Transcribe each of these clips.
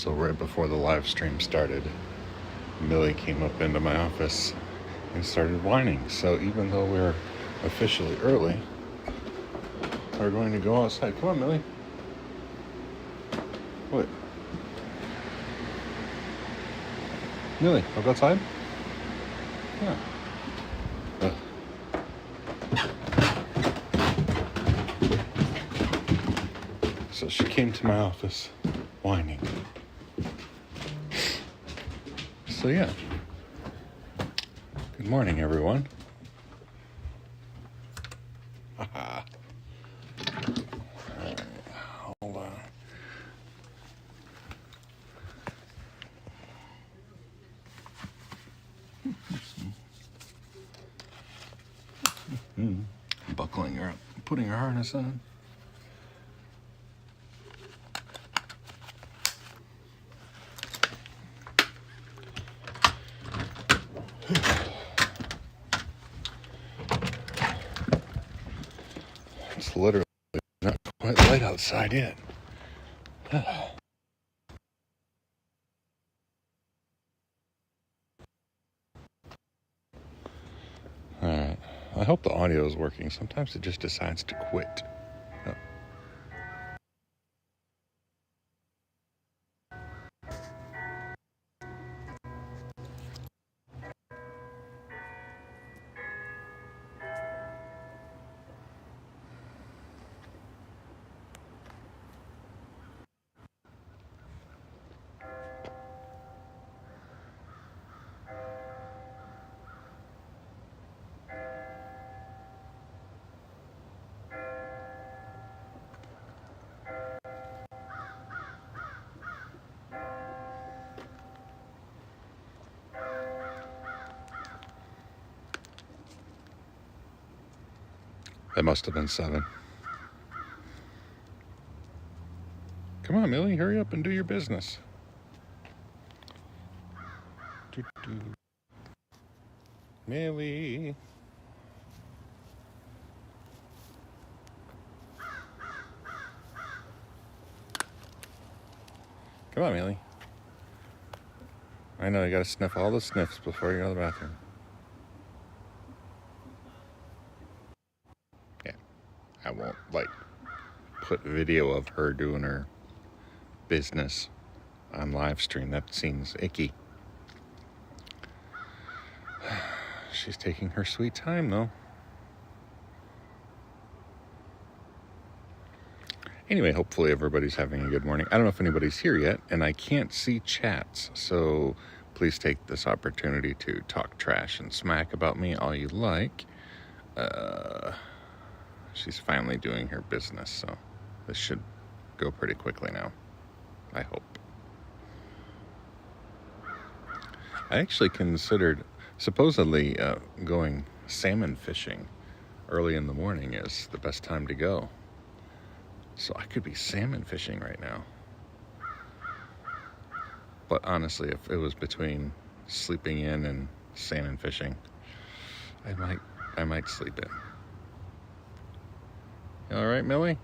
So right before the live stream started, Millie came up into my office and started whining. So even though we're officially early, we're going to go outside. Come on, Millie. What? Millie, I'll go outside? Yeah. So she came to my office whining. So yeah. Good morning, everyone. Haha. Alright, hold on. Buckling her up, putting her harness on. It's literally not quite light outside yet. Alright, I hope the audio is working. Sometimes it just decides to quit. Oh. That must have been 7. Come on, Millie, hurry up and do your business. Millie. Come on, Millie. I know, you gotta sniff all the sniffs before you go to the bathroom. Yeah, I won't, put video of her doing her business on live stream. That seems icky. She's taking her sweet time, though. Anyway, hopefully everybody's having a good morning. I don't know if anybody's here yet, and I can't see chats, so please take this opportunity to talk trash and smack about me all you like. She's finally doing her business, so this should go pretty quickly now, I hope. I actually considered, supposedly, going salmon fishing early in the morning is the best time to go. So I could be salmon fishing right now. But honestly, if it was between sleeping in and salmon fishing, I might sleep in. You all right, Millie?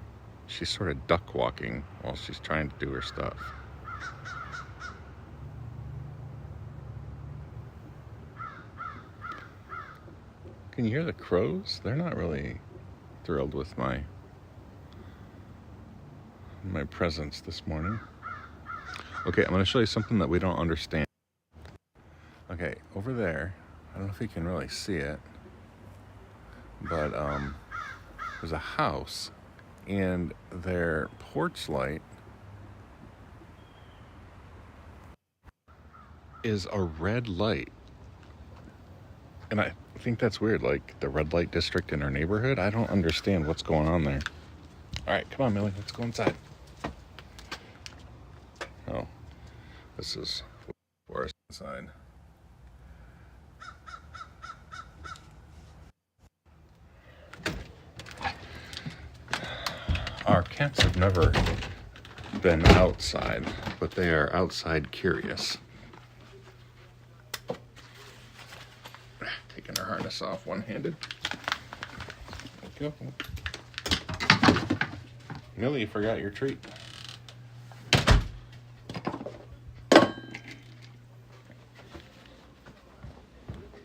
She's sort of duck walking while she's trying to do her stuff. Can you hear the crows? They're not really thrilled with my presence this morning. Okay, I'm going to show you something that we don't understand. Okay, over there, I don't know if you can really see it, but there's a house, and their porch light is a red light. And I think that's weird, like the red light district in our neighborhood. I don't understand what's going on there. All right, come on, Millie, let's go inside. Oh, this is for us inside. Our cats have never been outside, but they are outside curious. Taking her harness off one-handed. There we go. Millie, you forgot your treat.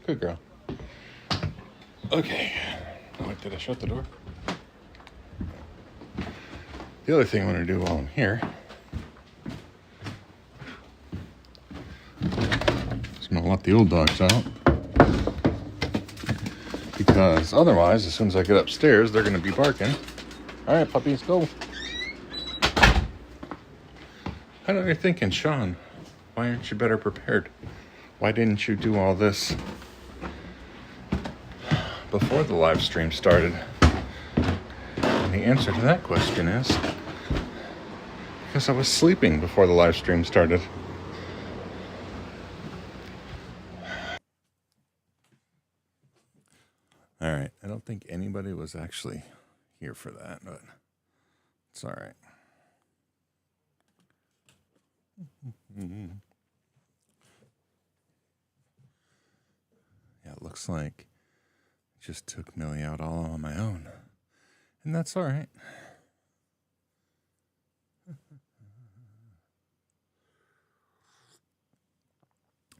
Good girl. Okay. Oh, wait, did I shut the door? The other thing I'm going to do while I'm here is I'm going to let the old dogs out. Because otherwise, as soon as I get upstairs, they're going to be barking. All right, puppies, go. I know you're thinking, Sean, why aren't you better prepared? Why didn't you do all this before the live stream started? And the answer to that question is because I was sleeping before the live stream started. All right, I don't think anybody was actually here for that, but it's all right. Yeah, it looks like I just took Millie out all on my own, and that's all right.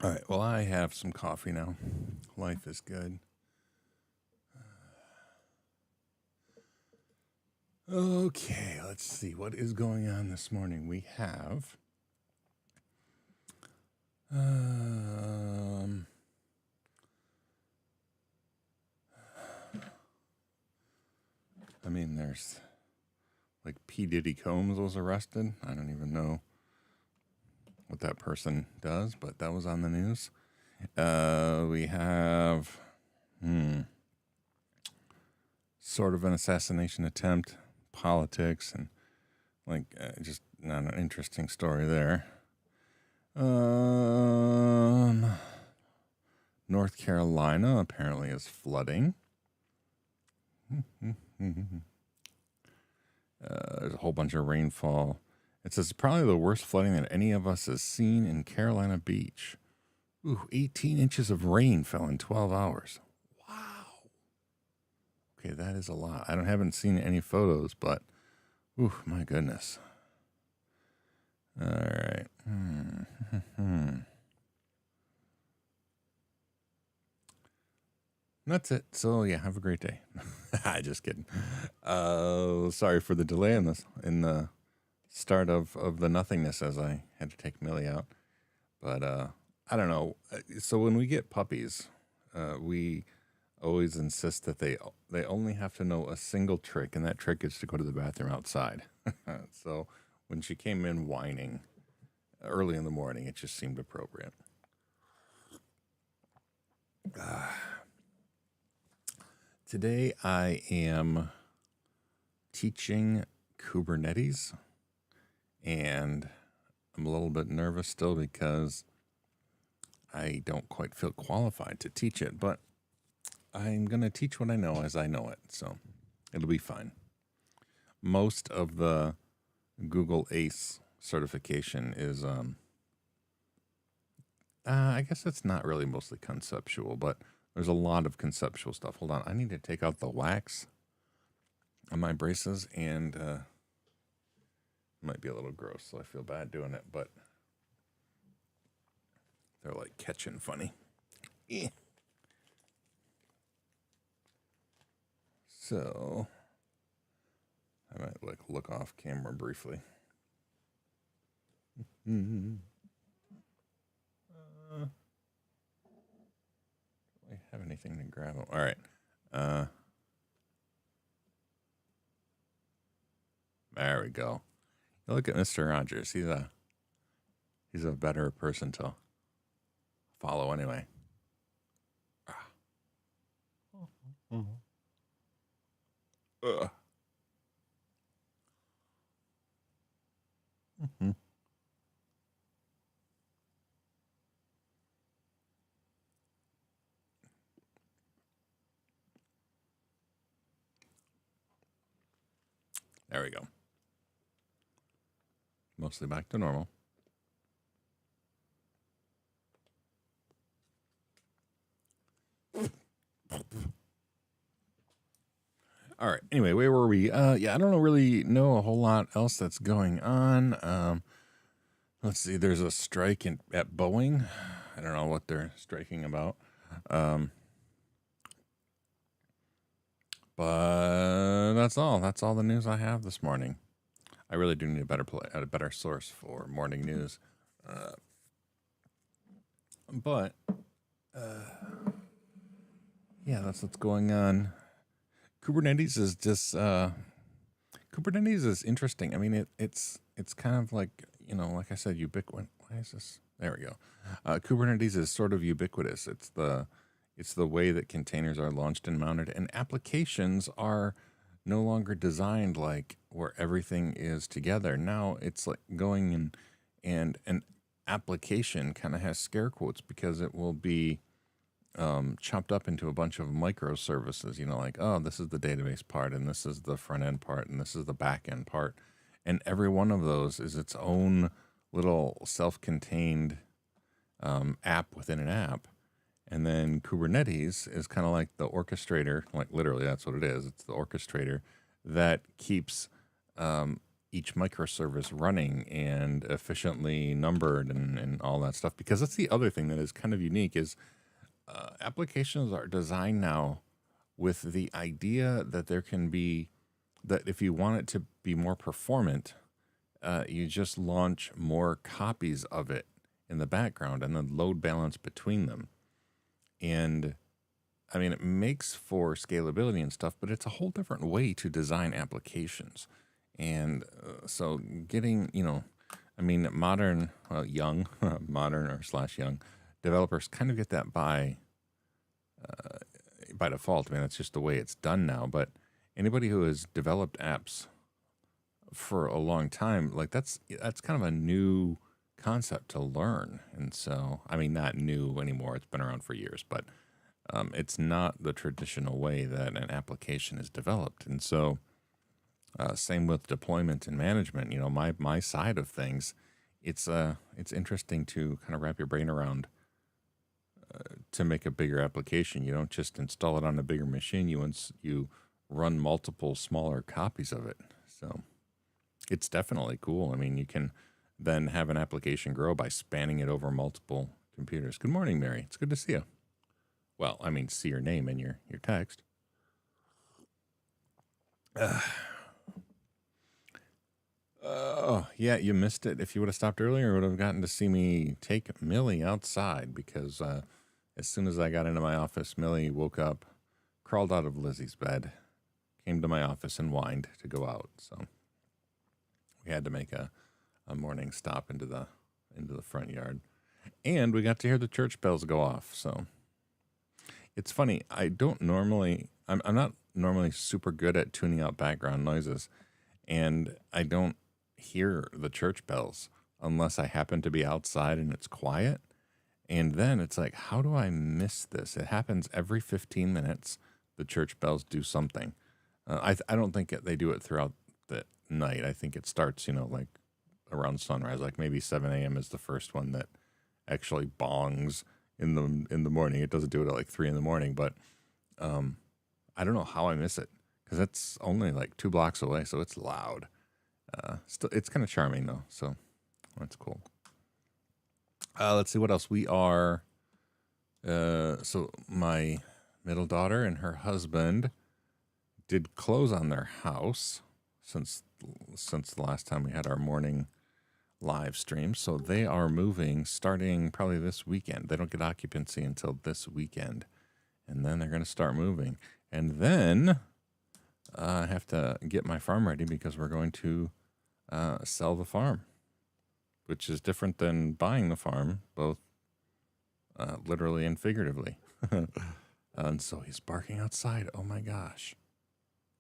All right, well, I have some coffee now. Life is good. Okay, let's see what is going on this morning. We have I mean, there's like P. Diddy Combs was arrested. I don't even know what that person does, but that was on the news. We have sort of an assassination attempt, politics, and like just not an interesting story there. North Carolina apparently is flooding. There's a whole bunch of rainfall. It says probably the worst flooding that any of us has seen in Carolina Beach. Ooh, 18 inches of rain fell in 12 hours. Wow. Okay, that is a lot. I haven't seen any photos, but ooh, my goodness. All right. That's it. So yeah, have a great day. Just kidding. Sorry for the delay in the start of the nothingness as I had to take Millie out. But I don't know. So when we get puppies, we always insist that they only have to know a single trick, and that trick is to go to the bathroom outside. So when she came in whining early in the morning, it just seemed appropriate. Today I am teaching Kubernetes, and I'm a little bit nervous still because I don't quite feel qualified to teach it, but I'm going to teach what I know as I know it, so it'll be fine. Most of the Google ACE certification is, I guess it's not really mostly conceptual, but there's a lot of conceptual stuff. Hold on, I need to take out the wax on my braces, and it might be a little gross, so I feel bad doing it, but they're like catching funny. So I might look off camera briefly. Do I have anything to grab? All right. There we go. Look at Mr. Rogers. He's a better person to follow anyway. There we go. Mostly back to normal. All right. Anyway, where were we? Yeah, I don't really know a whole lot else that's going on. Let's see. There's a strike at Boeing. I don't know what they're striking about. Um, but that's all. That's all the news I have this morning. I really do need a better source for morning news. But yeah, that's what's going on. Kubernetes is just Kubernetes is interesting. I mean, it's kind of like, like I said, ubiquitous. Why is this? There we go. Kubernetes is sort of ubiquitous. It's the way that containers are launched and mounted, and applications are no longer designed like where everything is together. Now it's like going in, and an application kind of has scare quotes because it will be chopped up into a bunch of microservices, like, oh, this is the database part, and this is the front end part, and this is the back end part. And every one of those is its own little self contained app within an app. And then Kubernetes is kind of like the orchestrator, like literally that's what it is. It's the orchestrator that keeps each microservice running and efficiently numbered and all that stuff. Because that's the other thing that is kind of unique is applications are designed now with the idea that there can be, that if you want it to be more performant, you just launch more copies of it in the background and then load balance between them. And I mean, it makes for scalability and stuff, but it's a whole different way to design applications. And so getting, modern, young, modern or / young developers kind of get that by default. I mean, that's just the way it's done now. But anybody who has developed apps for a long time, like that's kind of a new concept to learn. And so, I mean, not new anymore. It's been around for years, but it's not the traditional way that an application is developed. And so, same with deployment and management. My side of things, it's interesting to kind of wrap your brain around to make a bigger application. You don't just install it on a bigger machine. You run multiple smaller copies of it. So it's definitely cool. I mean, you can then have an application grow by spanning it over multiple computers. Good morning, Mary. It's good to see you. Well, I mean, see your name in your text. Oh, yeah, you missed it. If you would have stopped earlier, you would have gotten to see me take Millie outside because as soon as I got into my office, Millie woke up, crawled out of Lizzie's bed, came to my office and whined to go out. So we had to make a morning stop into the front yard, and we got to hear the church bells go off. So it's funny. I'm not normally super good at tuning out background noises, and I don't hear the church bells unless I happen to be outside and it's quiet. And then it's like, how do I miss this? It happens every 15 minutes. The church bells do something. I don't think they do it throughout the night. I think it starts, like around sunrise, like maybe 7 a.m. is the first one that actually bongs in the morning. It doesn't do it at like 3 a.m, but I don't know how I miss it because it's only like 2 blocks away, so it's loud. Still, it's kind of charming though, so that's cool. Let's see what else we are. So my middle daughter and her husband did close on their house since the last time we had our morning live stream. So they are moving starting probably this weekend. They don't get occupancy until this weekend, and then they're going to start moving. And then I have to get my farm ready because we're going to sell the farm, which is different than buying the farm, both literally and figuratively. And so he's barking outside. Oh my gosh.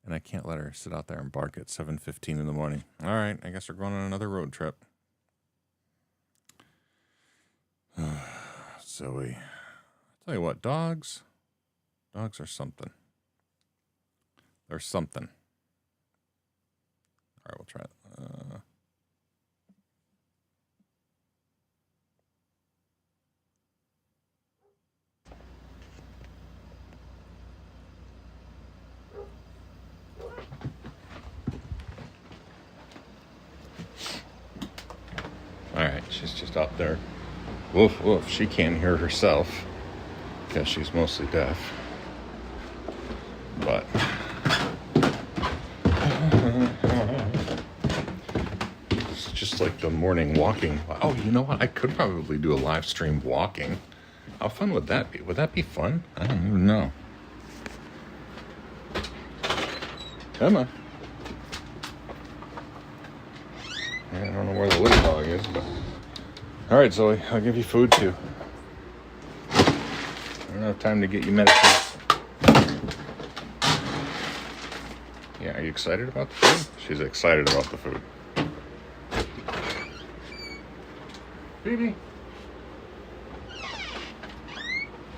And I can't let her sit out there and bark at 7:15 in the morning. All right, I guess we're going on another road trip. Zoe. I tell you what, dogs are something. They're something. All right, we'll try it. All right, she's just out there. Woof, woof. She can't hear herself. because she's mostly deaf. But it's just like the morning walking. Oh, you know what? I could probably do a live stream walking. How fun would that be? Would that be fun? I don't even know. Emma. I don't know where the little dog is, but... All right, Zoe, I'll give you food, too. I don't have time to get you medicine. Yeah, are you excited about the food? She's excited about the food. Phoebe.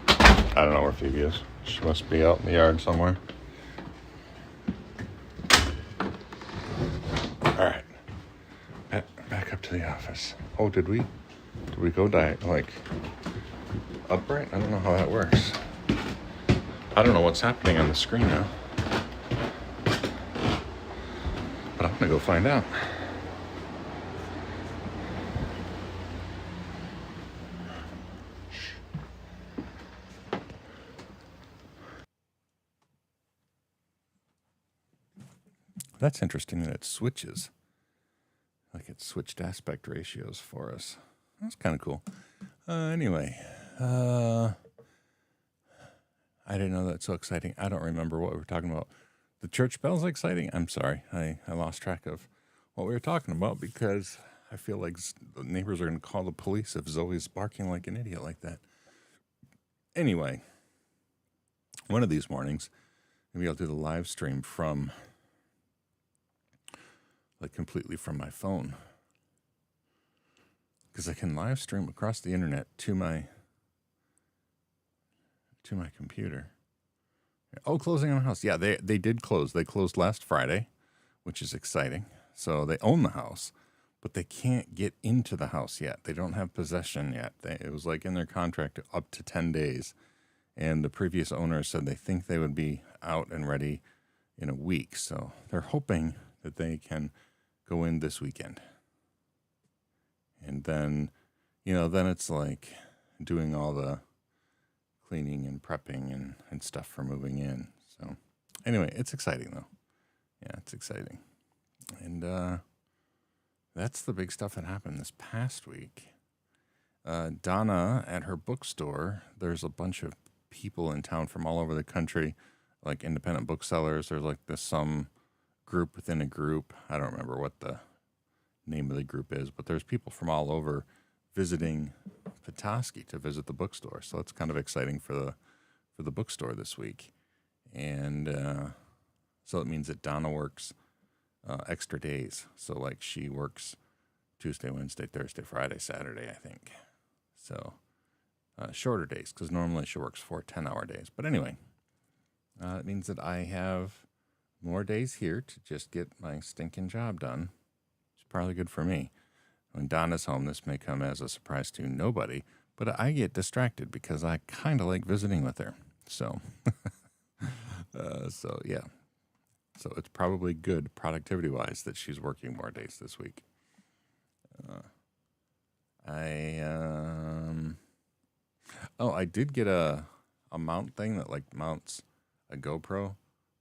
I don't know where Phoebe is. She must be out in the yard somewhere. All right. Back up to the office. Oh, did we go like upright? I don't know how that works. I don't know what's happening on the screen now. But I'm gonna go find out. That's interesting that it switches. Like it switched aspect ratios for us. That's kind of cool. Anyway, I didn't know that's so exciting. I don't remember what we were talking about. The church bell's exciting? I'm sorry. I lost track of what we were talking about because I feel like the neighbors are going to call the police if Zoe's barking like an idiot like that. Anyway, one of these mornings, maybe I'll do the live stream from... like completely from my phone, because I can live stream across the internet to my computer. Oh, closing on a house. Yeah, they did close. They closed last Friday, which is exciting. So they own the house, but they can't get into the house yet. They don't have possession yet. It was like in their contract up to 10 days. And the previous owners said they think they would be out and ready in a week. So they're hoping that they can go in this weekend. And then, then it's like doing all the cleaning and prepping and stuff for moving in. So anyway, it's exciting though. Yeah, it's exciting. And that's the big stuff that happened this past week. Donna at her bookstore, there's a bunch of people in town from all over the country, like independent booksellers. There's like some group within a group. I don't remember what the name of the group is, but there's people from all over visiting Petoskey to visit the bookstore. So it's kind of exciting for the bookstore this week. And so it means that Donna works extra days. So like she works Tuesday, Wednesday, Thursday, Friday, Saturday, I think. So shorter days, because normally she works 4 10-hour days. But anyway, it means that I have more days here to just get my stinking job done. It's probably good for me. When Donna's home, this may come as a surprise to nobody, but I get distracted because I kind of like visiting with her. So, yeah. So it's probably good productivity-wise that she's working more days this week. I did get a mount thing that like mounts a GoPro,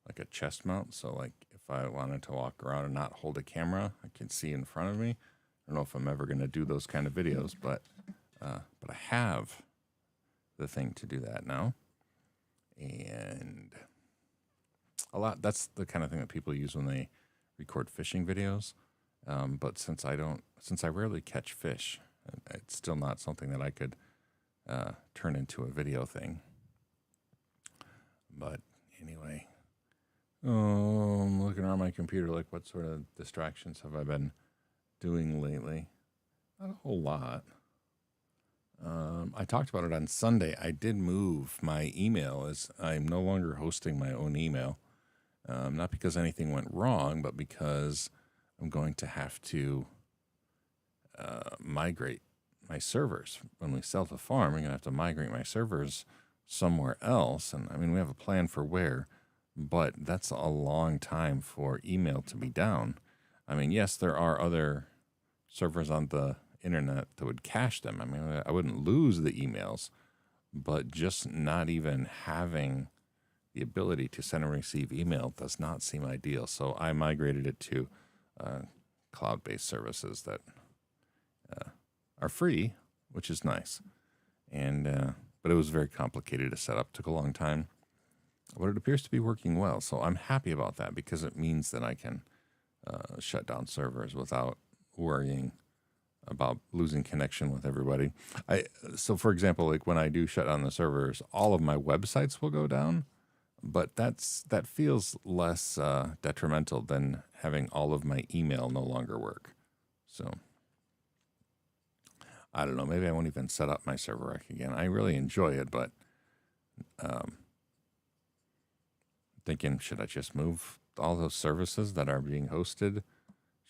like a chest mount. So like if I wanted to walk around and not hold a camera, I can see in front of me. I don't know if I'm ever going to do those kind of videos, but I have the thing to do that now. And that's the kind of thing that people use when they record fishing videos. But since I rarely catch fish, it's still not something that I could turn into a video thing. But anyway, I'm looking around my computer, like what sort of distractions have I been doing lately? Not a whole lot. I talked about it on Sunday. I did move my email, as I'm no longer hosting my own email. Not because anything went wrong, but because I'm going to have to migrate my servers. When we sell the farm, I'm going to have to migrate my servers somewhere else. And I mean, we have a plan for where, but that's a long time for email to be down. I mean, yes, there are other servers on the internet that would cache them. I mean, I wouldn't lose the emails, but just not even having the ability to send and receive email does not seem ideal. So I migrated it to uh, cloud-based services that are free, which is nice. And but it was very complicated to set up. Took a long time, but it appears to be working well. So I'm happy about that because it means that I can shut down servers without worrying about losing connection with everybody. So for example, like when I do shut down the servers, all of my websites will go down, but that feels less detrimental than having all of my email no longer work. So I don't know. Maybe I won't even set up my server rack again. I really enjoy it, but thinking, should I just move all those services that are being hosted?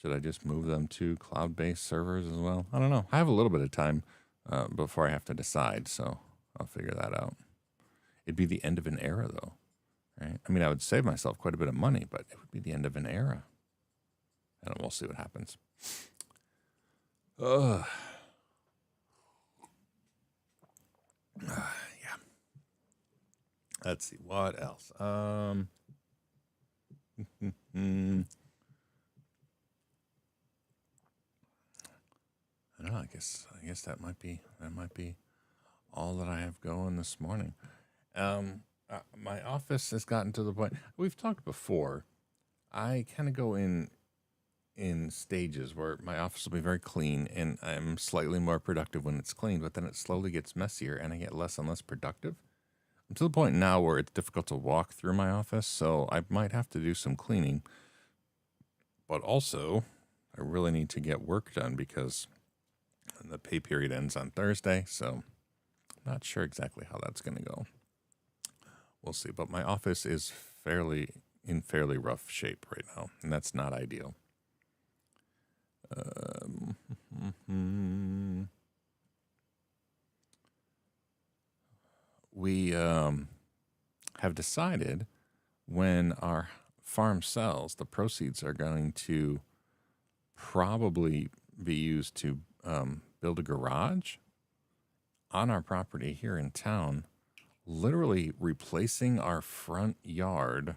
Should I just move them to cloud-based servers as well? I don't know. I have a little bit of time before I have to decide, so I'll figure that out. It'd be the end of an era, though, right? I mean, I would save myself quite a bit of money, but it would be the end of an era. And we'll see what happens. Yeah. Let's see. What else? I don't know. I guess that might be all that I have going this morning. My office has gotten to the point we've talked before. I kind of go in stages where my office will be very clean and I'm slightly more productive when it's clean, but then it slowly gets messier and I get less and less productive. I'm to the point now where it's difficult to walk through my office, so I might have to do some cleaning. But also, I really need to get work done because the pay period ends on Thursday, so I'm not sure exactly how that's going to go. We'll see. But my office is in fairly rough shape right now, and that's not ideal. We have decided when our farm sells, the proceeds are going to probably be used to build a garage on our property here in town, literally replacing our front yard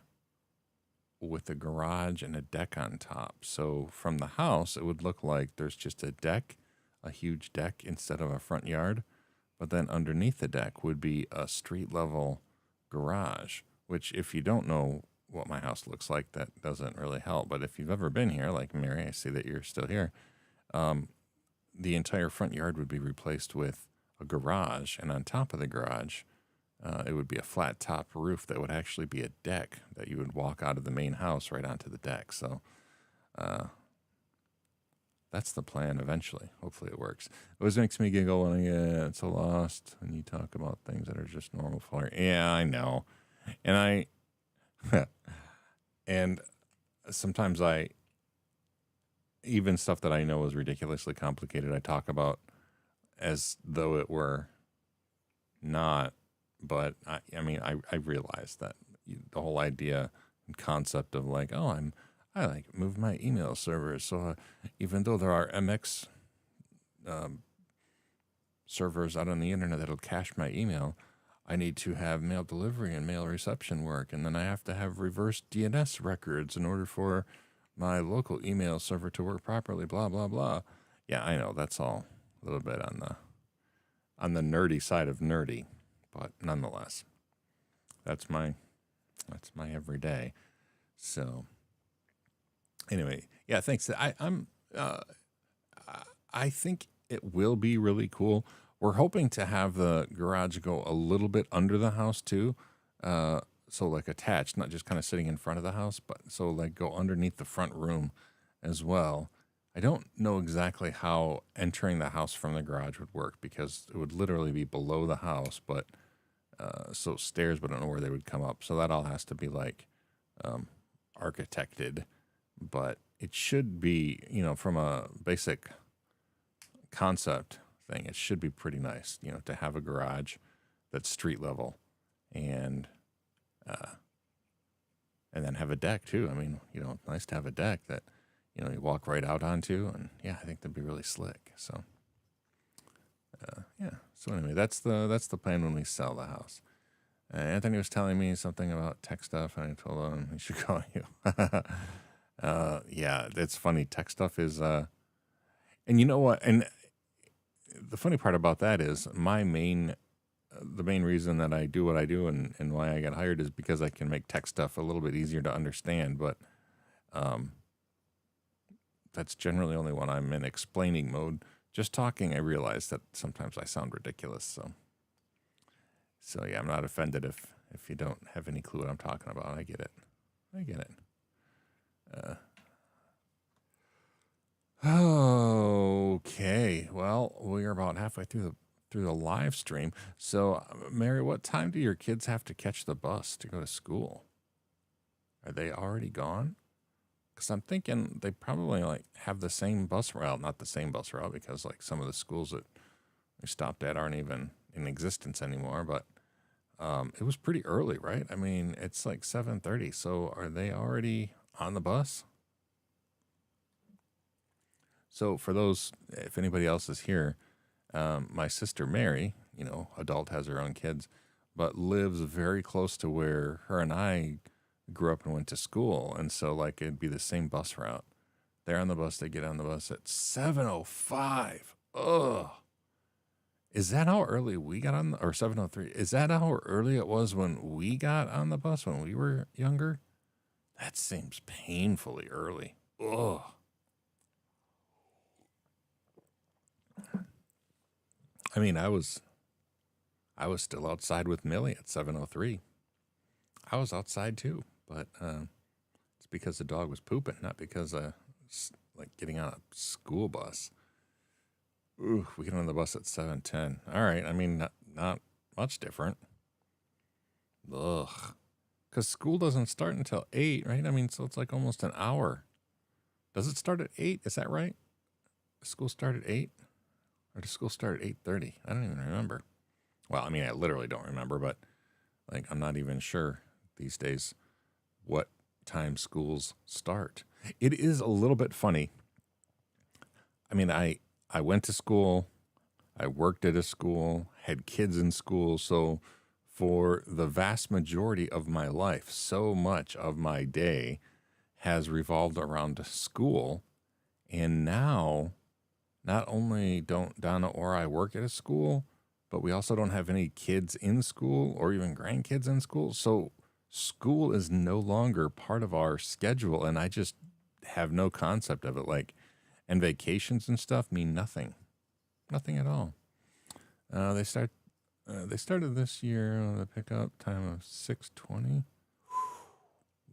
with a garage and a deck on top. So from the house, it would look like there's just a deck, a huge deck instead of a front yard. But then underneath the deck would be a street level garage, which if you don't know what my house looks like, that doesn't really help. But if you've ever been here, like Mary, I see that you're still here, the entire front yard would be replaced with a garage. And on top of the garage, it would be a flat top roof that would actually be a deck that you would walk out of the main house right onto the deck. So that's the plan eventually. Hopefully it works. It always makes me giggle when I get so lost when you talk about things that are just normal for you. Yeah, I know. And and sometimes even stuff that I know is ridiculously complicated, I talk about as though it were not. But I realize that the whole idea and concept of like, I like move my email servers. So even though there are MX servers out on the internet that'll cache my email, I need to have mail delivery and mail reception work. And then I have to have reverse DNS records in order for my local email server to work properly, blah, blah, blah. Yeah, I know that's all a little bit on the nerdy side of nerdy, but nonetheless, that's my everyday. So anyway, yeah, thanks. I think it will be really cool. We're hoping to have the garage go a little bit under the house too. So like attached, not just kind of sitting in front of the house, but so like go underneath the front room as well. I don't know exactly how entering the house from the garage would work because it would literally be below the house, but so stairs, but I don't know where they would come up. So that all has to be like architected, but it should be, from a basic concept thing, it should be pretty nice, to have a garage that's street level and then have a deck too. I mean, nice to have a deck that, you walk right out onto, and yeah, I think that'd be really slick. So, yeah, So anyway, that's the plan when we sell the house. Anthony was telling me something about tech stuff, and I told him he should call you. Yeah, it's funny. Tech stuff is, and you know what? And the funny part about that is the main reason that I do what I do and why I got hired is because I can make tech stuff a little bit easier to understand. But um, that's generally only when I'm in explaining mode. Just talking, I realize that sometimes I sound ridiculous. So yeah, I'm not offended if you don't have any clue what I'm talking about. I get it. I get it. Okay. Well, we are about halfway through the live stream. So, Mary, what time do your kids have to catch the bus to go to school? Are they already gone? Because I'm thinking they probably like have the same bus route, not the same bus route, because like some of the schools that we stopped at aren't even in existence anymore. But it was pretty early, right? I mean, it's like 7:30. So are they already on the bus? So for those, if anybody else is here, my sister Mary, adult, has her own kids, but lives very close to where her and I grew up and went to school, and so like it'd be the same bus route. They're on the bus. They get on the bus at 7:05. Ugh. Is that how early we got on, or 7:03? Is that how early it was when we got on the bus when we were younger? That seems painfully early. Ugh. I mean, I was still outside with Millie at 7:03. I was outside too, but it's because the dog was pooping, not because like getting on a school bus. Ooh, we get on the bus at 7:10. All right, I mean not much different. Ugh, because school doesn't start until 8, right? I mean, so it's like almost an hour. Does it start at 8? Is that right? Does school start at 8, or does school start at 8:30? I don't even remember. Well, I mean, I literally don't remember, but like I'm not even sure these days what time schools start. It is a little bit funny. I mean, I went to school, I worked at a school, had kids in school, so for the vast majority of my life, so much of my day has revolved around school. And now, not only don't Donna or I work at a school, but we also don't have any kids in school or even grandkids in school. So school is no longer part of our schedule, and I just have no concept of it. Like, and vacations and stuff mean nothing, nothing at all. They started this year with a pickup time of 6:20.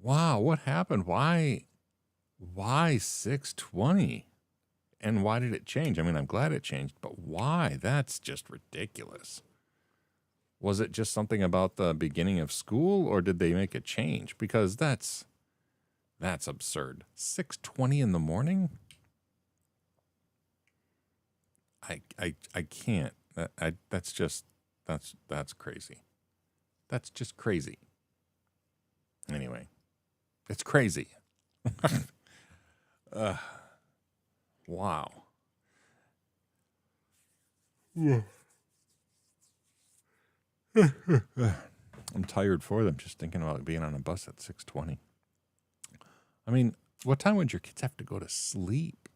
Wow, what happened? Why 6:20? And why did it change? I mean, I'm glad it changed, but why? That's just ridiculous. Was it just something about the beginning of school, or did they make a change? Because that's absurd. 6:20 in the morning? I can't. That's crazy. That's just crazy. Anyway, it's crazy. Wow. Yeah. I'm tired for them just thinking about being on a bus at 6:20. I mean, what time would your kids have to go to sleep?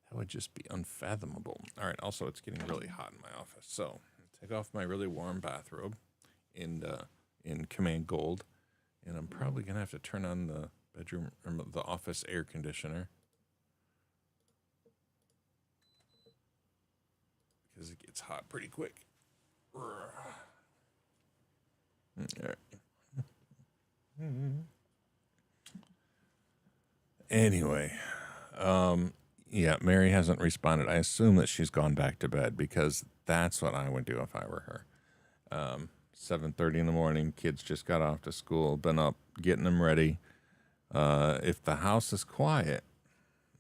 That would just be unfathomable. All right, also it's getting really hot in my office. So, take off my really warm bathrobe in Command Gold, and I'm probably going to have to turn on the bedroom or the office air conditioner because it gets hot pretty quick. All right. Anyway, yeah, Mary hasn't responded. I assume that she's gone back to bed because that's what I would do if I were her. 7:30 in the morning, kids just got off to school, been up getting them ready. If the house is quiet,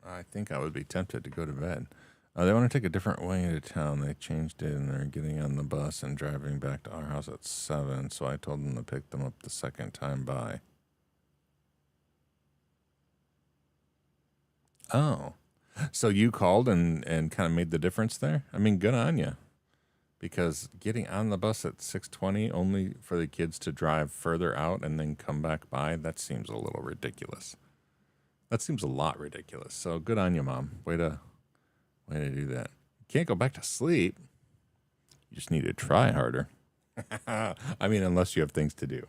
I think I would be tempted to go to bed. They want to take a different way into town. They changed it, and they're getting on the bus and driving back to our house at 7, so I told them to pick them up the second time by. Oh, so you called and kind of made the difference there? I mean, good on you. because getting on the bus at 6:20 only for the kids to drive further out and then come back by, that seems a little ridiculous. That seems a lot ridiculous. So good on you, Mom. Way to do that. You can't go back to sleep. You just need to try harder. I mean, unless you have things to do.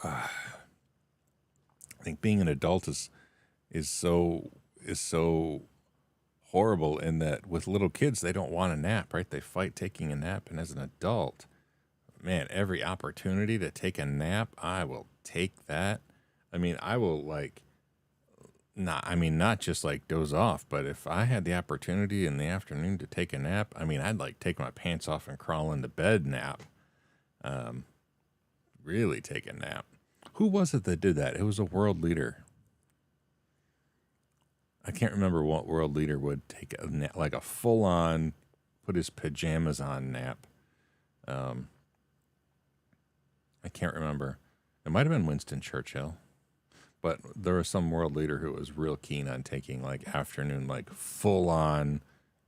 I think being an adult is so horrible in that with little kids they don't want a nap, right? They fight taking a nap, and as an adult, man, every opportunity to take a nap, I will take that. I mean, I will not just like doze off, but if I had the opportunity in the afternoon to take a nap, I mean, I'd like take my pants off and crawl into bed nap. Really take a nap. Who was it that did that? It was a world leader. I can't remember what world leader would take a nap, like a full-on, put his pajamas on nap. I can't remember. It might have been Winston Churchill, but there was some world leader who was real keen on taking like afternoon, like full-on,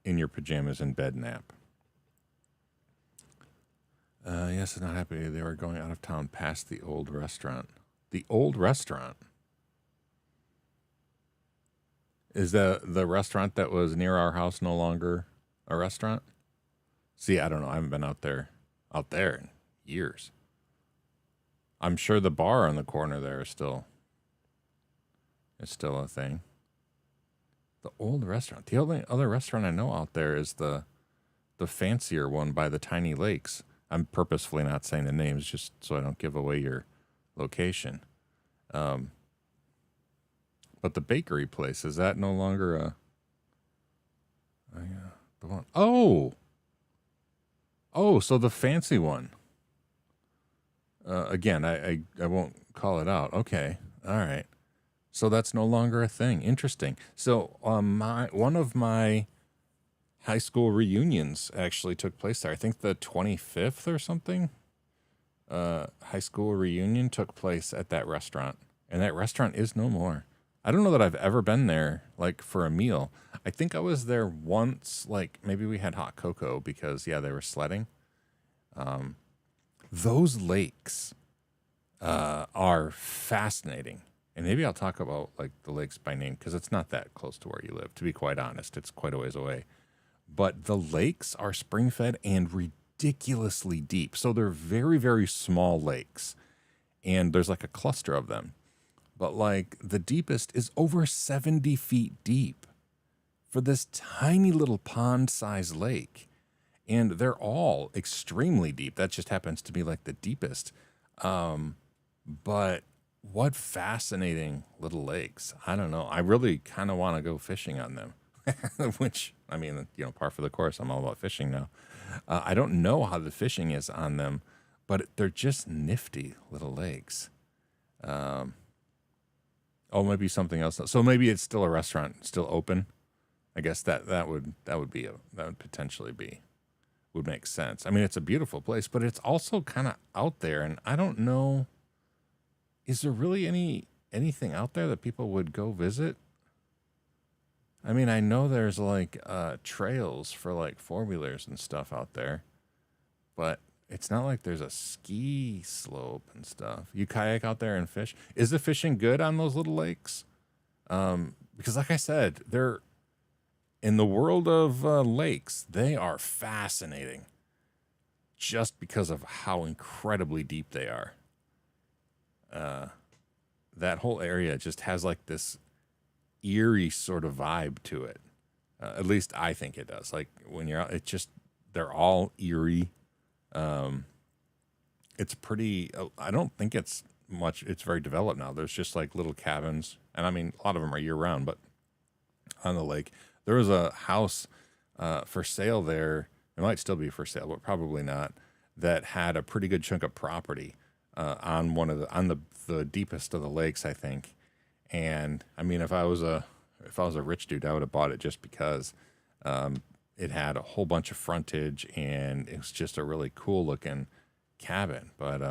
in your pajamas in bed nap. Yes, I'm not happy. They were going out of town past the old restaurant. The old restaurant? Is the restaurant that was near our house no longer a restaurant? See, I don't know. I haven't been out there in years. I'm sure the bar on the corner there is still a thing. The old restaurant. The only other restaurant I know out there is the fancier one by the tiny lakes. I'm purposefully not saying the names just so I don't give away your location. But the bakery place, is that no longer the one? Oh, so the fancy one. Again, I won't call it out. Okay, all right. So that's no longer a thing. Interesting. So one of my high school reunions actually took place there. I think the 25th or something. High school reunion took place at that restaurant, and that restaurant is no more. I don't know that I've ever been there like for a meal. I think I was there once, like maybe we had hot cocoa because they were sledding. Those lakes are fascinating. And maybe I'll talk about like the lakes by name because it's not that close to where you live, to be quite honest. It's quite a ways away. But the lakes are spring-fed and ridiculously deep. So they're very, very small lakes. And there's like a cluster of them. But like the deepest is over 70 feet deep for this tiny little pond-sized lake. And they're all extremely deep. That just happens to be like the deepest. But what fascinating little lakes. I don't know. I really kind of want to go fishing on them. Which, I mean, par for the course. I'm all about fishing now. I don't know how the fishing is on them, but they're just nifty little lakes. Maybe something else. So maybe it's still a restaurant, still open. I guess that would potentially would make sense. I mean, it's a beautiful place, but it's also kind of out there, and I don't know. Is there really anything out there that people would go visit? I mean, I know there's like trails for like four-wheelers and stuff out there, but it's not like there's a ski slope and stuff. You kayak out there and fish. Is the fishing good on those little lakes? Because like I said, they're in the world of lakes, they are fascinating just because of how incredibly deep they are. That whole area just has like this eerie sort of vibe to it. At least I think it does. Like when you're out, they're all eerie. It's pretty, I don't think it's very developed now. There's just like little cabins. And I mean, a lot of them are year round, but on the lake, there was a house for sale there. It might still be for sale, but probably not. That had a pretty good chunk of property on the deepest of the lakes, I think. And I mean, if I was a rich dude, I would have bought it just because it had a whole bunch of frontage and it was just a really cool looking cabin. But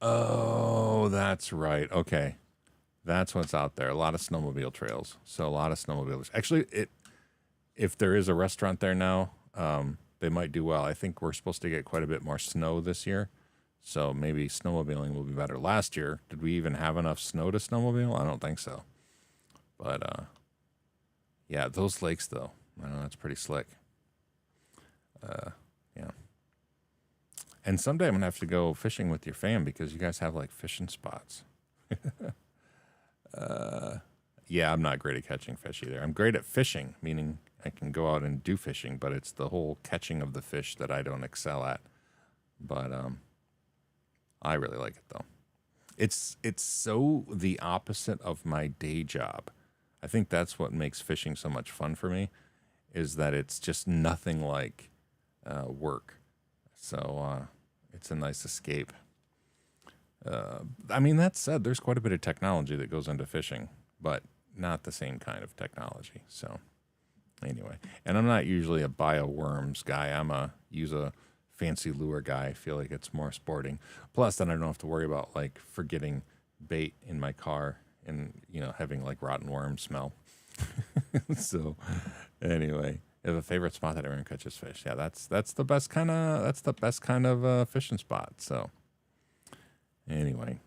oh, that's right. Okay, That's what's out there. A lot of snowmobile trails. So a lot of snowmobilers. Actually, if there is a restaurant there now, they might do well. I think we're supposed to get quite a bit more snow this year. So maybe snowmobiling will be better. Last year, did we even have enough snow to snowmobile? I don't think so. But yeah, those lakes though, I know that's pretty slick. Yeah. And someday I'm gonna have to go fishing with your fam because you guys have like fishing spots. Yeah, I'm not great at catching fish either. I'm great at fishing, meaning I can go out and do fishing, but it's the whole catching of the fish that I don't excel at. But I really like it though. It's so the opposite of my day job. I think that's what makes fishing so much fun for me, is that it's just nothing like work. So it's a nice escape. I mean, that said, there's quite a bit of technology that goes into fishing, but not the same kind of technology. So anyway, and I'm not usually a buy a worms guy. I'm a use a fancy lure guy. I feel like it's more sporting. Plus, then I don't have to worry about like forgetting bait in my car and, you know, having like rotten worm smell. So anyway, I have a favorite spot that everyone catches fish. Yeah, that's the best kind of fishing spot. So anyway,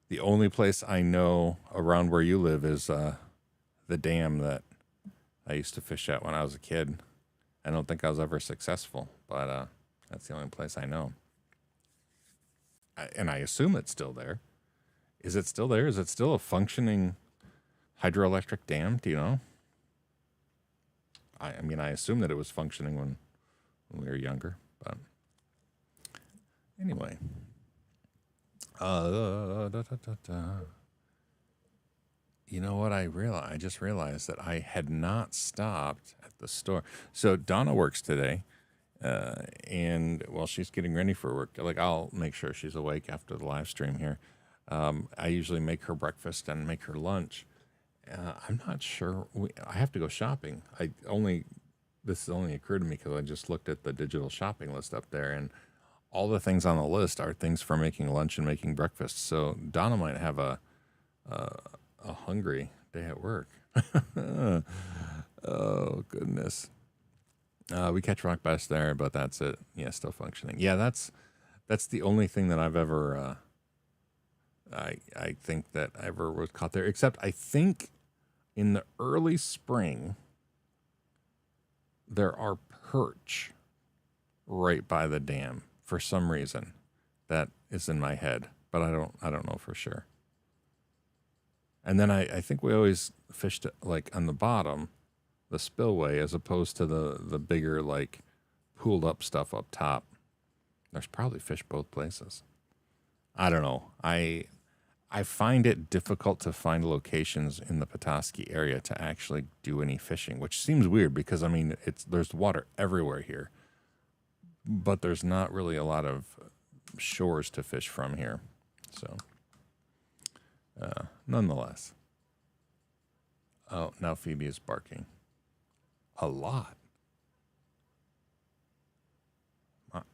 the only place I know around where you live is the dam that I used to fish at when I was a kid. I don't think I was ever successful, but that's the only place I know. And I assume it's still there. Is it still there? Is it still a functioning hydroelectric dam? Do you know? I mean, I assume that it was functioning when we were younger, but anyway. You know what I just realized that I had not stopped at the store. So Donna works today, and while she's getting ready for work, like I'll make sure she's awake after the live stream here. I usually make her breakfast and make her lunch. I'm not sure. I have to go shopping. This has only occurred to me because I just looked at the digital shopping list up there, and all the things on the list are things for making lunch and making breakfast. So Donna might have a hungry day at work. Oh goodness. We catch rock bass there, but that's it. Yeah, still functioning. Yeah, that's the only thing that I've ever I think that ever was caught there. Except I think in the early spring there are perch right by the dam for some reason. That is in my head, but I don't know for sure. And then I think we always fished like on the bottom, the spillway, as opposed to the bigger like pooled up stuff up top. There's probably fish both places. I don't know. I find it difficult to find locations in the Petoskey area to actually do any fishing, which seems weird because I mean there's water everywhere here, but there's not really a lot of shores to fish from here. So nonetheless. Oh, now Phoebe is barking. A lot.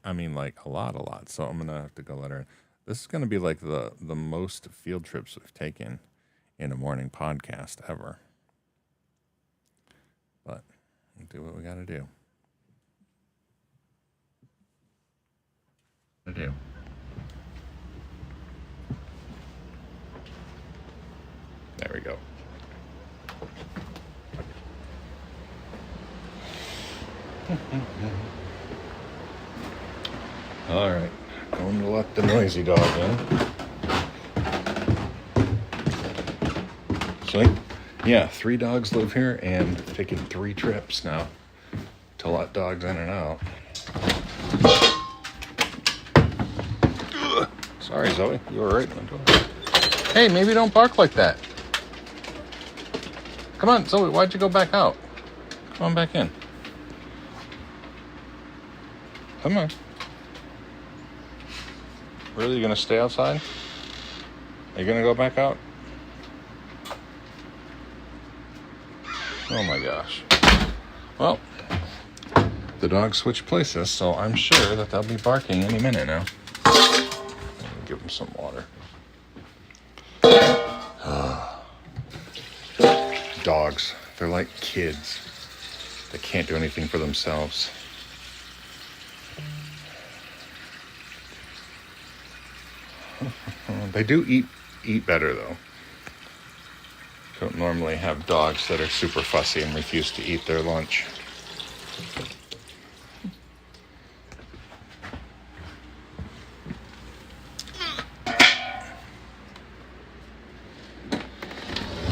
I mean, like a lot. So I'm going to have to go let her in. This is going to be like the most field trips we've taken in a morning podcast ever. But we'll do what we got to do. There we go. All right, going to let the noisy dog in. So, yeah, 3 dogs live here, and taking 3 trips now to let dogs in and out. Sorry, Zoe, you were right. Hey, maybe don't bark like that. Come on, Zoe, why'd you go back out? Come on back in. Come on. Really, you gonna stay outside? Are you gonna go back out? Oh my gosh. Well, the dogs switch places, so I'm sure that they'll be barking any minute now. Give them some water. Dogs, they're like kids. They can't do anything for themselves. They do eat better though. Don't normally have dogs that are super fussy and refuse to eat their lunch.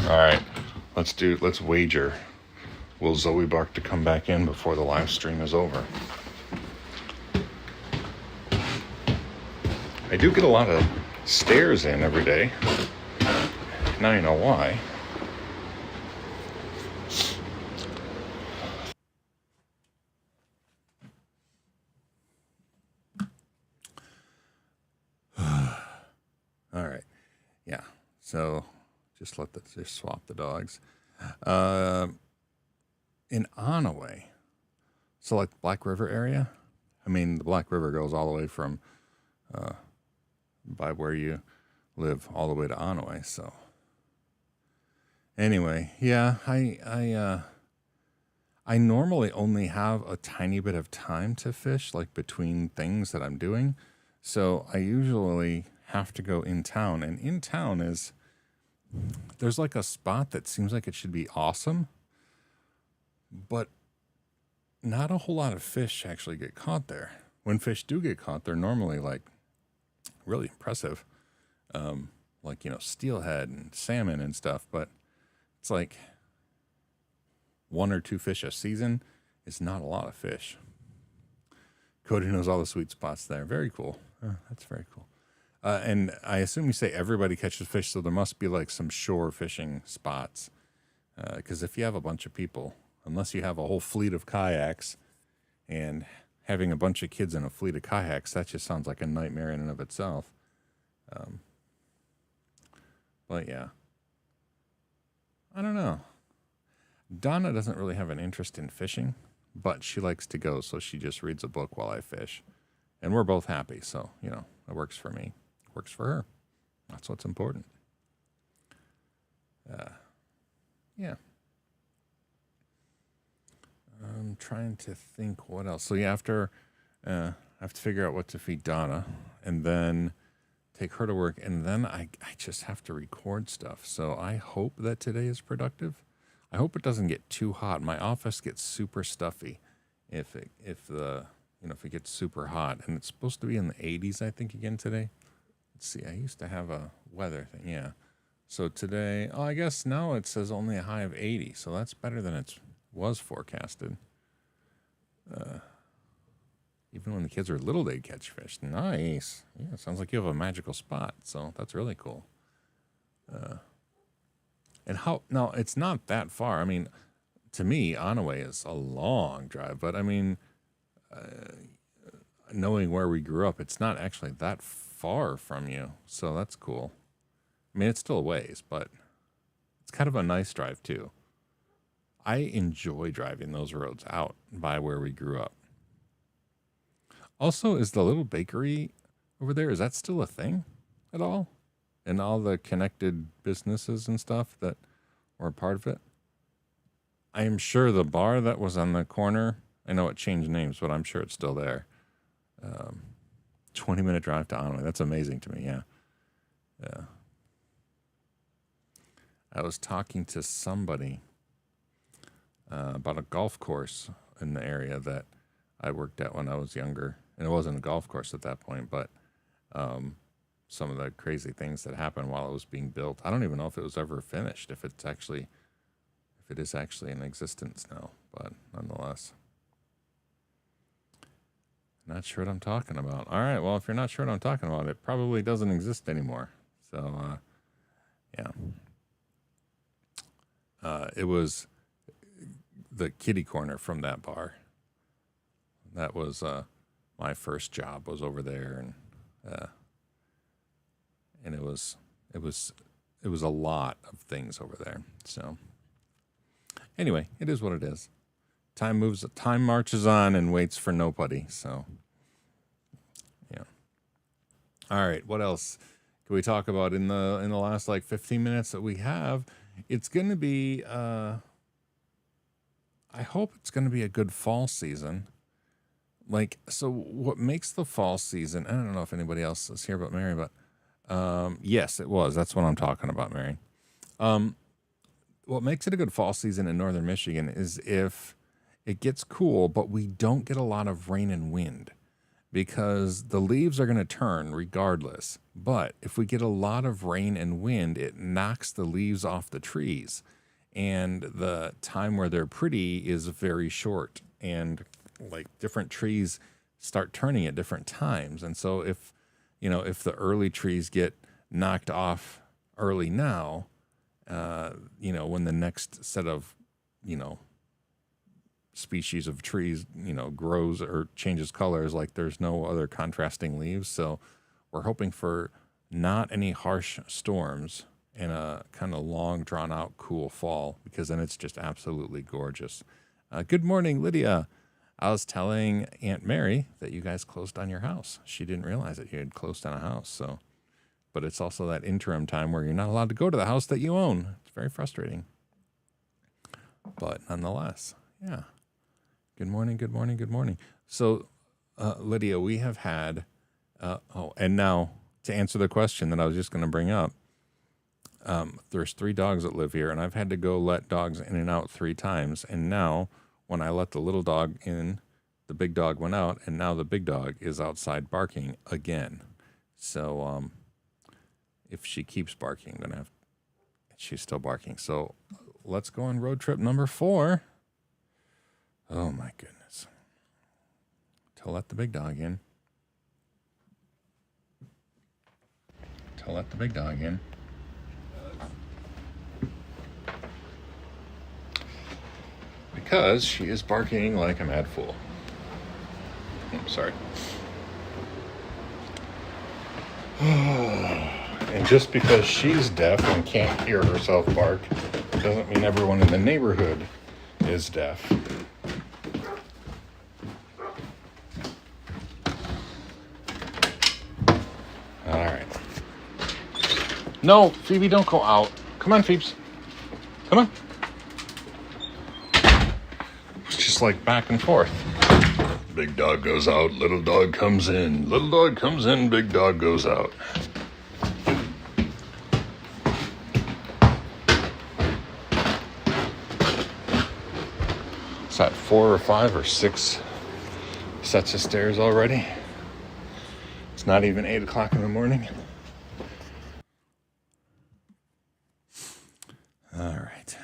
All right, let's wager. Will Zoe bark to come back in before the live stream is over? I do get a lot of stares in every day. Now you know why. All right. Yeah. So just just swap the dogs. In Onaway, so like Black River area, I mean, the Black River goes all the way from by where you live all the way to Onaway. So anyway, yeah, I normally only have a tiny bit of time to fish, like between things that I'm doing. So I usually have to go in town, and in town there's like a spot that seems like it should be awesome, but not a whole lot of fish actually get caught there. When fish do get caught, they're normally like really impressive, like, steelhead and salmon and stuff, but it's like 1 or 2 fish a season is not a lot of fish. Cody knows all the sweet spots there. Very cool. That's very cool. And I assume you say everybody catches fish, so there must be like some shore fishing spots. Because if you have a bunch of people, unless you have a whole fleet of kayaks, and having a bunch of kids in a fleet of kayaks, that just sounds like a nightmare in and of itself. But yeah, I don't know. Donna doesn't really have an interest in fishing, but she likes to go, so she just reads a book while I fish. And we're both happy, so, it works for me. It works for her. That's what's important. Yeah. I'm trying to think what else. So, yeah, after I have to figure out what to feed Donna, and then take her to work, and then I just have to record stuff. So I hope that today is productive. I hope it doesn't get too hot. My office gets super stuffy if it gets super hot, and it's supposed to be in the 80s, I think, again today. Let's see. I used to have a weather thing. Yeah. So today, I guess now it says only a high of 80. So that's better than it was forecasted. Even when the kids were little, they'd catch fish. Nice. Yeah, sounds like you have a magical spot. So that's really cool. And now it's not that far. I mean, to me, Onaway is a long drive, but I mean, knowing where we grew up, it's not actually that far from you. So that's cool. I mean, it's still a ways, but it's kind of a nice drive too. I enjoy driving those roads out by where we grew up. Also, is the little bakery over there, is that still a thing at all? And all the connected businesses and stuff that were a part of it? I am sure the bar that was on the corner, I know it changed names, but I'm sure it's still there. 20-minute drive to Onaway. That's amazing to me, yeah. Yeah. I was talking to somebody about a golf course in the area that I worked at when I was younger. And it wasn't a golf course at that point, but some of the crazy things that happened while it was being built. I don't even know if it was ever finished, if it is actually in existence now, but nonetheless. Not sure what I'm talking about. All right, well, if you're not sure what I'm talking about, it probably doesn't exist anymore. So, yeah. It was the kitty corner from that bar. That was my first job was over there, and it was a lot of things over there. So anyway, it is what it is. Time marches on and waits for nobody. So yeah. All right, what else? can we talk about in the last like 15 minutes that we have? It's going to be I hope it's going to be a good fall season. Like, so what makes the fall season, I don't know if anybody else is here but Mary, but yes, it was. That's what I'm talking about, Mary. What makes it a good fall season in northern Michigan is if it gets cool, but we don't get a lot of rain and wind, because the leaves are going to turn regardless. But if we get a lot of rain and wind, it knocks the leaves off the trees. And the time where they're pretty is very short. And like different trees start turning at different times. And so if the early trees get knocked off early now, when the next set of, species of trees, grows or changes colors, like there's no other contrasting leaves. So we're hoping for not any harsh storms and a kind of long drawn out cool fall, because then it's just absolutely gorgeous. Good morning, Lydia. I was telling Aunt Mary that you guys closed on your house. She didn't realize that you had closed on a house. So, but it's also that interim time where you're not allowed to go to the house that you own. It's very frustrating. But nonetheless, yeah. Good morning, good morning, good morning. So, Lydia, we have had, and now to answer the question that I was just going to bring up, there's 3 dogs that live here, and I've had to go let dogs in and out 3 times. And now when I let the little dog in, the big dog went out, and now the big dog is outside barking again. So, if she keeps barking, she's still barking. So let's go on road trip number 4. Oh my goodness. To let the big dog in. Because she is barking like a mad fool. I'm sorry. And just because she's deaf and can't hear herself bark doesn't mean everyone in the neighborhood is deaf. All right. No, Phoebe, don't go out. Come on, Phoebes. Come on. It's just like back and forth. Big dog goes out, little dog comes in. Little dog comes in, big dog goes out. Is that 4 or 5 or 6 sets of stairs already? It's not even 8 o'clock in the morning. All right.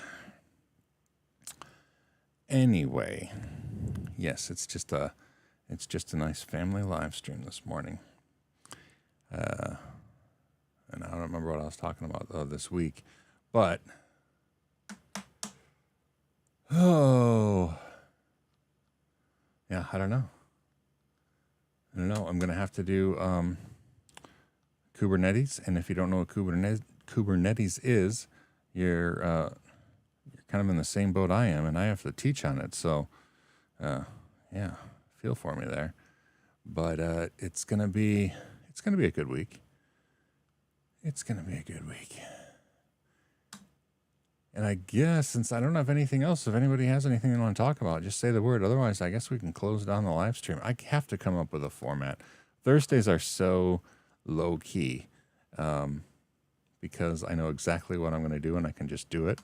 Anyway, yes, it's just a nice family live stream this morning. And I don't remember what I was talking about this week, but yeah, I don't know. I'm gonna have to do Kubernetes, and if you don't know what Kubernetes is, you're kind of in the same boat I am, and I have to teach on it. So, yeah, feel for me there. But it's gonna be a good week. It's gonna be a good week. And I guess since I don't have anything else, if anybody has anything they want to talk about, just say the word. Otherwise, I guess we can close down the live stream. I have to come up with a format. Thursdays are so low key because I know exactly what I'm going to do, and I can just do it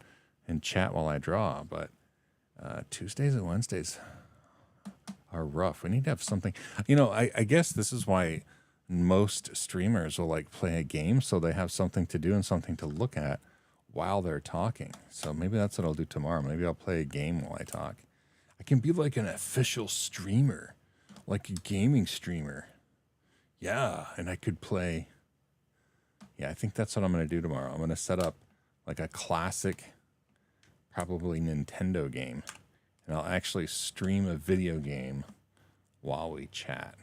and chat while I draw. But Tuesdays and Wednesdays are rough. We need to have something. I guess this is why most streamers will like play a game, so they have something to do and something to look at while they're talking. So maybe that's what I'll do tomorrow. Maybe I'll play a game while I talk. I can be like an official streamer, like a gaming streamer. Yeah, and I could play. Yeah, I think that's what I'm going to do tomorrow. I'm going to set up like a classic, probably Nintendo game, and I'll actually stream a video game while we chat.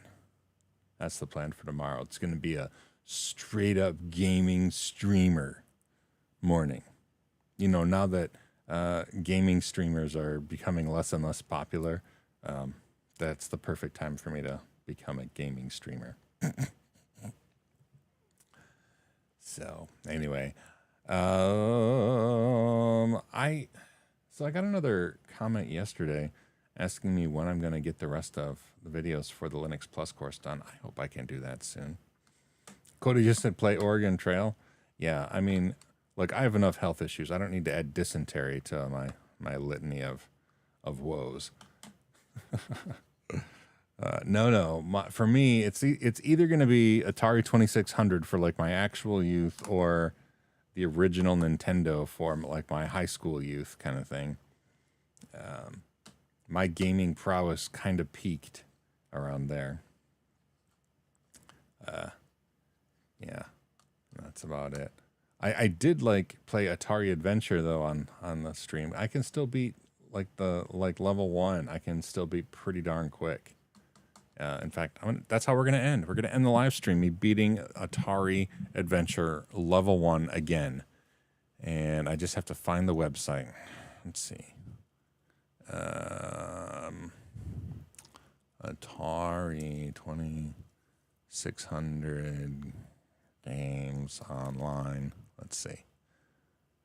That's the plan for tomorrow. It's going to be a straight up gaming streamer morning. Now that gaming streamers are becoming less and less popular, that's the perfect time for me to become a gaming streamer. So anyway, um, I I got another comment yesterday asking me when I'm going to get the rest of the videos for the Linux Plus course done. I hope I can do that soon. Cody just said play Oregon Trail. Yeah, I mean, look, I have enough health issues. I don't need to add dysentery to my litany of woes. No. For me, it's either going to be Atari 2600 for like my actual youth, or the original Nintendo for like my high school youth kind of thing. My gaming prowess kind of peaked around there. Yeah, that's about it. I did like play Atari Adventure though on the stream. I can still beat like level 1. I can still beat pretty darn quick. In fact, that's how we're gonna end. We're gonna end the live stream me beating Atari Adventure level 1 again, and I just have to find the website. Let's see. Atari 2600 games online. Let's see.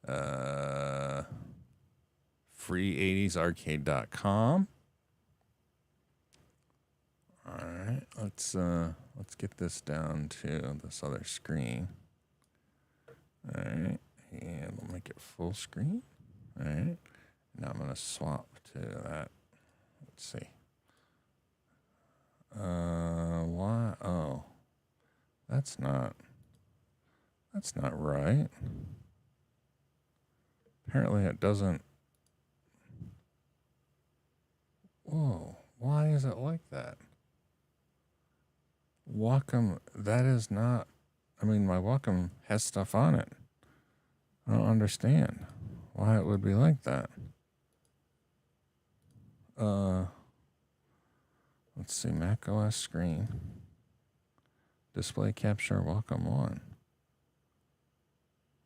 Free80sarcade.com. All right, let's get this down to this other screen. All right, and we'll make it full screen. All right, now I'm gonna swap to that. Let's see. Why? Oh, that's not right. Apparently it doesn't. Whoa, why is it like that? Wacom, that is not, I mean, my Wacom has stuff on it. I don't understand why it would be like that. Let's see, Mac OS screen. Display capture Wacom 1.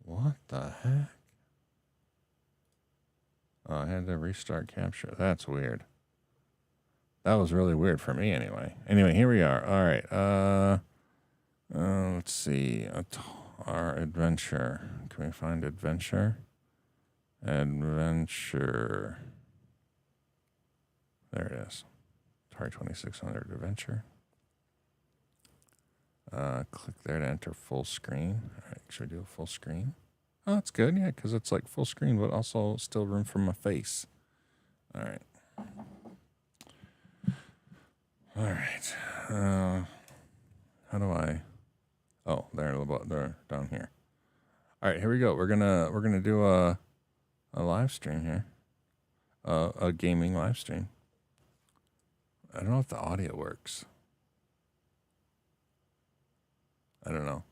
What the heck? Oh, I had to restart capture. That's weird. That was really weird for me anyway. Anyway, here we are. All right. Let's see. Our adventure. Can we find adventure? Adventure. There it is. Atari 2600 adventure. Click there to enter full screen. All right, should we do a full screen? Oh, that's good. Yeah, because it's like full screen, but also still room for my face. All right. All right. How do I? Oh, there down here. All right, here we go. We're gonna do a live stream here, a gaming live stream. I don't know if the audio works. I don't know.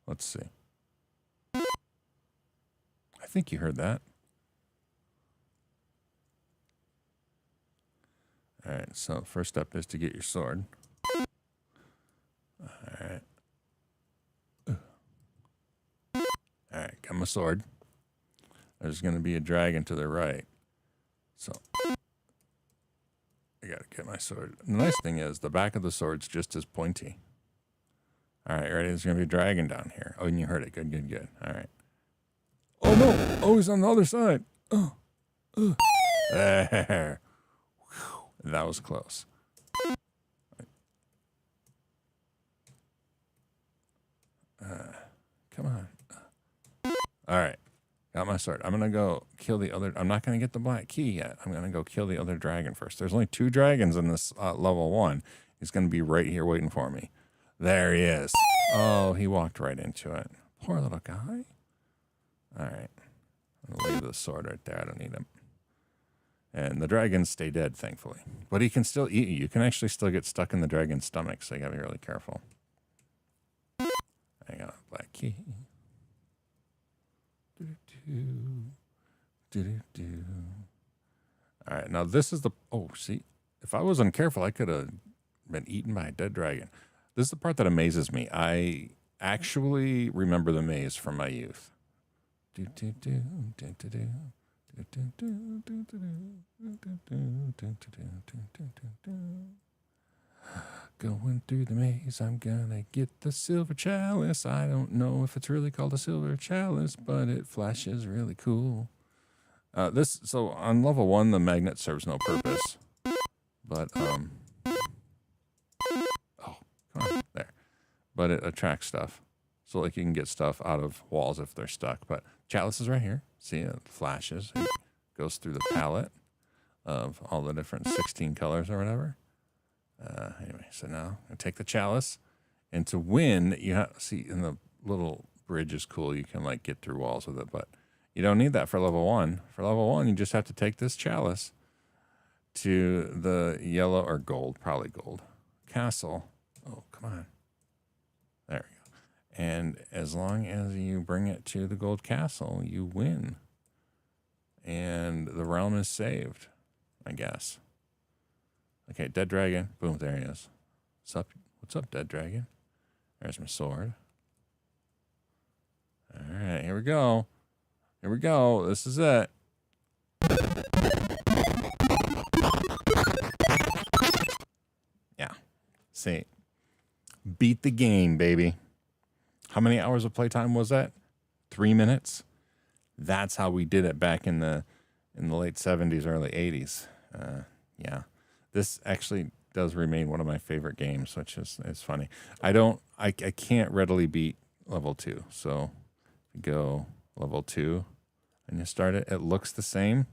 Let's see. I think you heard that. All right, so first step is to get your sword. All right. All right, got my sword. There's going to be a dragon to the right. So I got to get my sword. The nice thing is the back of the sword's just as pointy. All right, ready? There's going to be a dragon down here. Oh, and you heard it. Good. All right. Oh, no. Oh, he's on the other side. Oh. There. Whew. That was close. Come on. All right. Got my sword. I'm going to go kill the other. I'm not going to get the black key yet. I'm going to go kill the other dragon first. There's only 2 dragons in this level 1. He's going to be right here waiting for me. There he is. Oh, he walked right into it. Poor little guy. All right. I'll leave the sword right there. I don't need him. And the dragons stay dead, thankfully. But he can still eat you. You can actually still get stuck in the dragon's stomach, so you got to be really careful. I got a black key. All right, now this is the... Oh, see? If I wasn't careful, I could have been eaten by a dead dragon. This is the part that amazes me. I actually remember the maze from my youth. Going through the maze, I'm gonna get the silver chalice. I don't know if it's really called a silver chalice, but it flashes really cool. So on level 1, the magnet serves no purpose, but oh, come on, there. But it attracts stuff, so like you can get stuff out of walls if they're stuck. But chalice is right here. See, it flashes. It goes through the palette of all the different 16 colors or whatever. Anyway, so now I take the chalice, and to win, you have see, and the little bridge is cool. You can like get through walls with it, but you don't need that for level 1. For level 1, you just have to take this chalice to the yellow or gold, probably gold, castle. Oh, come on. There we go. And as long as you bring it to the gold castle, you win. And the realm is saved, I guess. Okay, dead dragon. Boom, there he is. What's up, dead dragon? There's my sword. All right, here we go. Here we go. This is it. Yeah. See, beat the game, baby. How many hours of playtime was that? 3 minutes. That's how we did it back in the late 70s, early 80s. Yeah. This actually does remain one of my favorite games, which is funny. I can't readily beat level 2. So go level 2 and you start it. It looks the same,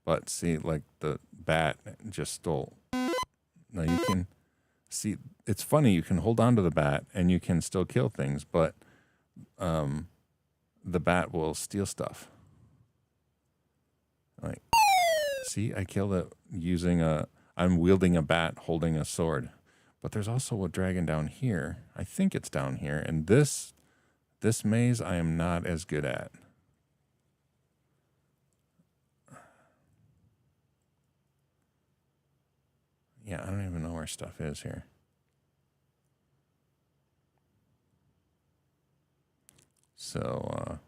but see, like the bat just stole. Now you can see, it's funny. You can hold on to the bat and you can still kill things, but the bat will steal stuff. Like, see, I killed it I'm wielding a bat, holding a sword. But there's also a dragon down here. I think it's down here. And this maze I am not as good at. Yeah, I don't even know where stuff is here. So,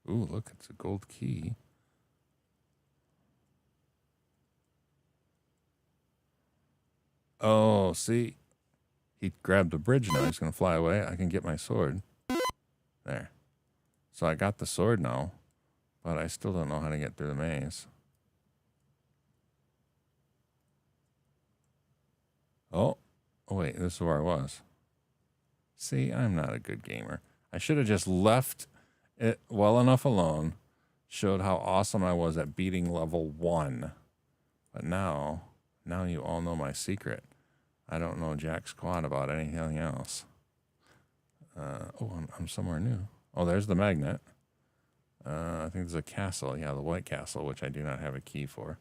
ooh, look, it's a gold key. Oh, see, he grabbed the bridge now. He's going to fly away. I can get my sword. There. So I got the sword now, but I still don't know how to get through the maze. Oh, wait, this is where I was. See, I'm not a good gamer. I should have just left it well enough alone, showed how awesome I was at beating level 1. But now you all know my secret. I don't know jack squat about anything else. I'm somewhere new. Oh, there's the magnet. I think there's a castle. Yeah, the White Castle, which I do not have a key for.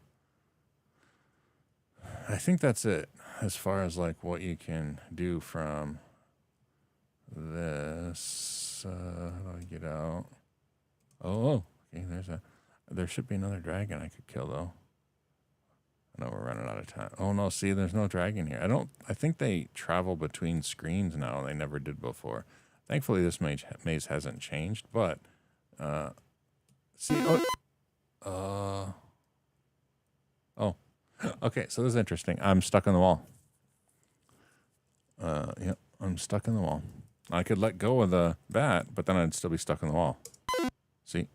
I think that's it as far as like what you can do from this. How do I get out? Oh, okay. There should be another dragon I could kill though. I know we're running out of time. Oh no, see, there's no dragon here. I think they travel between screens now. They never did before. Thankfully, this maze hasn't changed, but see, okay, so this is interesting. I'm stuck on the wall. Yeah, I'm stuck in the wall. I could let go of the bat, but then I'd still be stuck in the wall. See?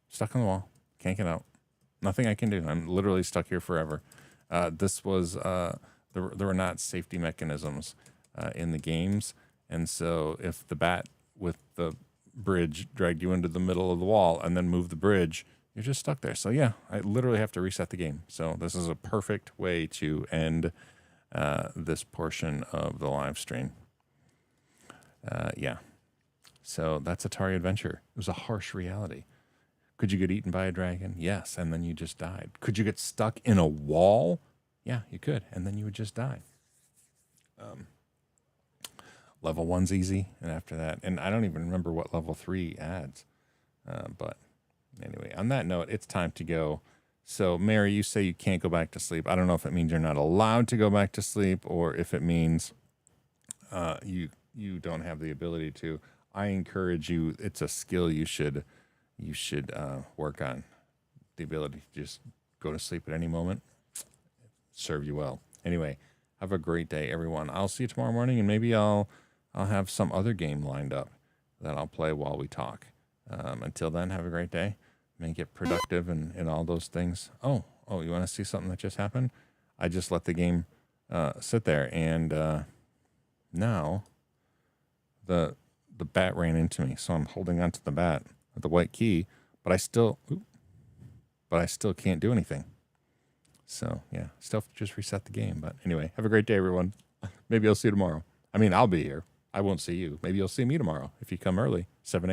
Stuck on the wall. Can't get out. Nothing I can do. I'm literally stuck here forever. This was, there were not safety mechanisms in the games. And so if the bat with the bridge dragged you into the middle of the wall and then moved the bridge, you're just stuck there. So yeah, I literally have to reset the game. So this is a perfect way to end this portion of the live stream. Yeah. So that's Atari Adventure. It was a harsh reality. Could you get eaten by a dragon? Yes, and then you just died. Could you get stuck in a wall? Yeah, you could, and then you would just die. Level 1's easy, and after that, and I don't even remember what level 3 adds. But anyway, on that note, it's time to go. So, Mary, you say you can't go back to sleep. I don't know if it means you're not allowed to go back to sleep, or if it means you you don't have the ability to, I encourage you. It's a skill you should work on. The ability to just go to sleep at any moment, serve you well. Anyway, have a great day, everyone. I'll see you tomorrow morning, and maybe I'll have some other game lined up that I'll play while we talk. Until then, have a great day. Make it productive and all those things. Oh, you want to see something that just happened? I just let the game sit there, and now the bat ran into me. So I'm holding onto the bat with the white key, but I still can't do anything. So yeah, still have to just reset the game. But anyway, have a great day, everyone. Maybe I'll see you tomorrow. I mean, I'll be here. I won't see you. Maybe you'll see me tomorrow if you come early, 7 a.m.